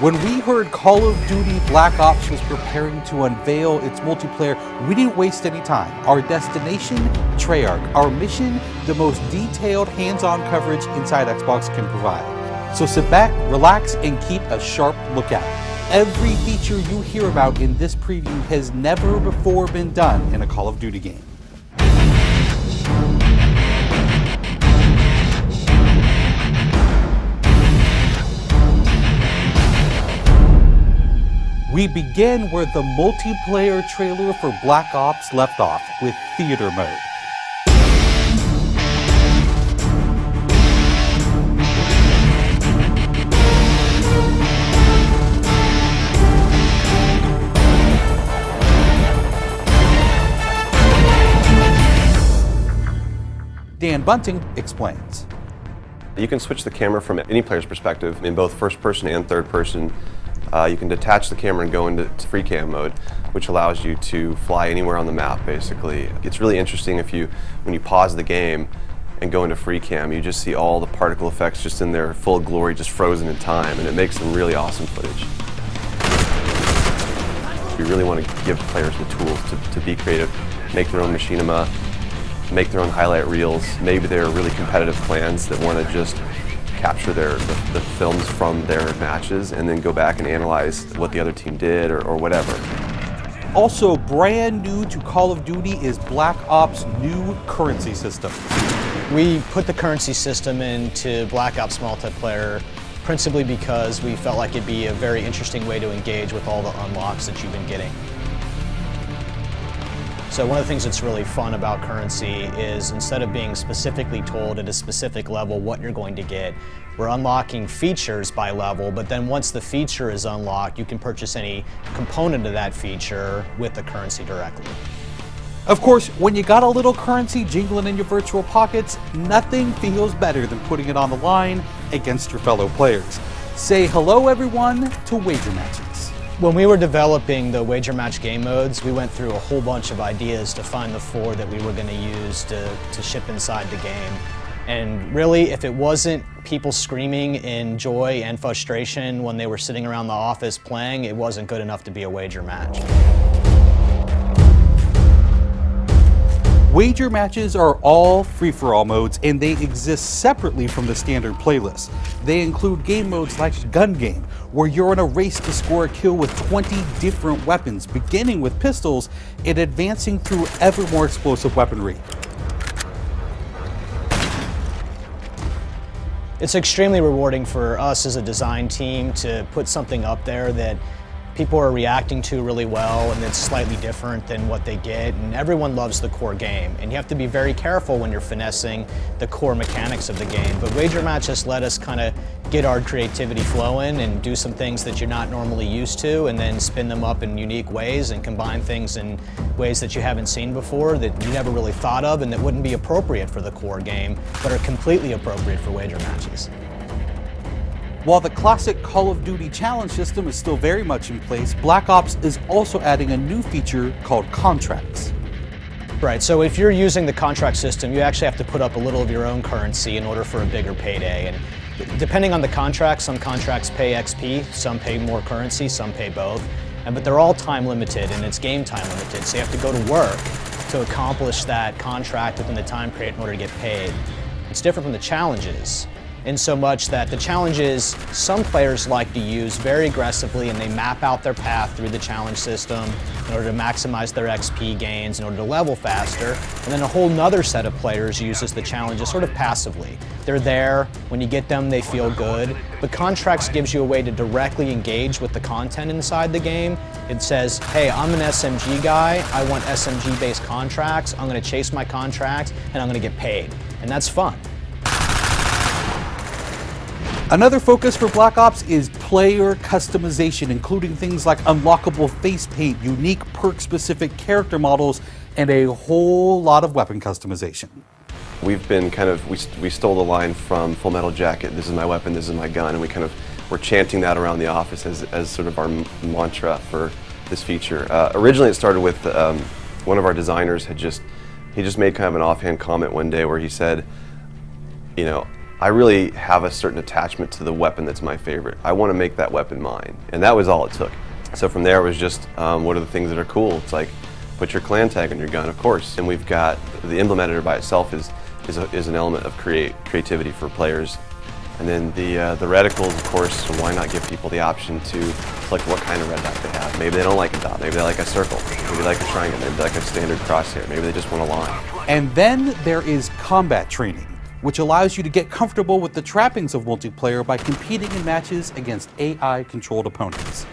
When we heard Call of Duty Black Ops was preparing to unveil its multiplayer, we didn't waste any time. Our destination, Treyarch. Our mission, the most detailed hands-on coverage inside Xbox can provide. So sit back, relax, and keep a sharp lookout. Every feature you hear about in this preview has never before been done in a Call of Duty game. We begin where the multiplayer trailer for Black Ops left off, with theater mode. Dan Bunting explains. You can switch the camera from any player's perspective in both first person and third person. You can detach the camera and go into free cam mode, which allows you to fly anywhere on the map, basically. It's really interesting when you pause the game and go into free cam, you just see all the particle effects just in their full glory, just frozen in time, and it makes some really awesome footage. We really want to give players the tools to be creative, make their own machinima, make their own highlight reels. Maybe they're really competitive clans that want to just capture the films from their matches and then go back and analyze what the other team did or whatever. Also brand new to Call of Duty is Black Ops' new currency system. We put the currency system into Black Ops multiplayer principally because we felt like it'd be a very interesting way to engage with all the unlocks that you've been getting. So one of the things that's really fun about currency is instead of being specifically told at a specific level what you're going to get, we're unlocking features by level, but then once the feature is unlocked, you can purchase any component of that feature with the currency directly. Of course, when you got a little currency jingling in your virtual pockets, nothing feels better than putting it on the line against your fellow players. Say hello, everyone, to wager matches. When we were developing the wager match game modes, we went through a whole bunch of ideas to find the 4 that we were going to use to ship inside the game. And really, if it wasn't people screaming in joy and frustration when they were sitting around the office playing, it wasn't good enough to be a wager match. Wager matches are all free-for-all modes, and they exist separately from the standard playlist. They include game modes like Gun Game, where you're in a race to score a kill with 20 different weapons, beginning with pistols and advancing through ever more explosive weaponry. It's extremely rewarding for us as a design team to put something up there that people are reacting to really well and it's slightly different than what they get, and everyone loves the core game. And you have to be very careful when you're finessing the core mechanics of the game. But wager matches let us kind of get our creativity flowing and do some things that you're not normally used to, and then spin them up in unique ways and combine things in ways that you haven't seen before, that you never really thought of and that wouldn't be appropriate for the core game, but are completely appropriate for wager matches. While the classic Call of Duty challenge system is still very much in place, Black Ops is also adding a new feature called contracts. Right, so if you're using the contract system, you actually have to put up a little of your own currency in order for a bigger payday. And depending on the contract, some contracts pay XP, some pay more currency, some pay both. But they're all time limited and it's game time limited, so you have to go to work to accomplish that contract within the time period in order to get paid. It's different from the challenges, in so much that the challenges some players like to use very aggressively, and they map out their path through the challenge system in order to maximize their XP gains, in order to level faster. And then a whole nother set of players uses the challenges sort of passively. They're there, when you get them they feel good, but contracts gives you a way to directly engage with the content inside the game. It says, hey, I'm an SMG guy, I want SMG based contracts, I'm going to chase my contracts and I'm going to get paid. And that's fun. Another focus for Black Ops is player customization, including things like unlockable face paint, unique perk-specific character models, and a whole lot of weapon customization. We've been we stole the line from Full Metal Jacket, this is my weapon, this is my gun, and we're chanting that around the office as sort of our mantra for this feature. Originally it started with one of our designers he just made kind of an offhand comment one day where he said, you know, I really have a certain attachment to the weapon that's my favorite. I want to make that weapon mine, and that was all it took. So from there it was just, what are the things that are cool? It's like, put your clan tag on your gun, of course. And we've got, the emblem editor by itself is an element of creativity for players. And then the reticles, of course, why not give people the option to select what kind of red dot they have. Maybe they don't like a dot, maybe they like a circle, maybe they like a triangle, maybe they like a standard crosshair, maybe they just want a line. And then there is combat training, which allows you to get comfortable with the trappings of multiplayer by competing in matches against AI-controlled opponents.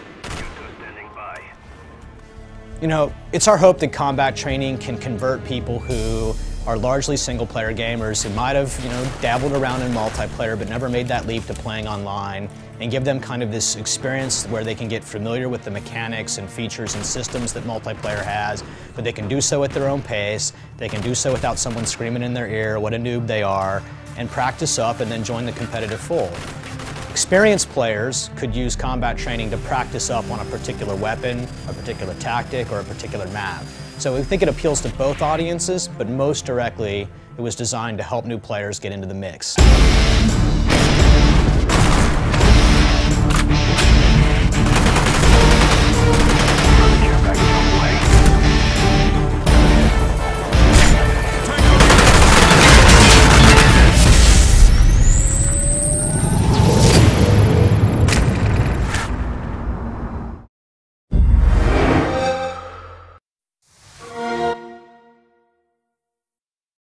You know, it's our hope that combat training can convert people who are largely single-player gamers who might have, dabbled around in multiplayer but never made that leap to playing online, and give them kind of this experience where they can get familiar with the mechanics and features and systems that multiplayer has, but they can do so at their own pace, they can do so without someone screaming in their ear what a noob they are, and practice up and then join the competitive fold. Experienced players could use combat training to practice up on a particular weapon, a particular tactic, or a particular map. So we think it appeals to both audiences, but most directly, it was designed to help new players get into the mix.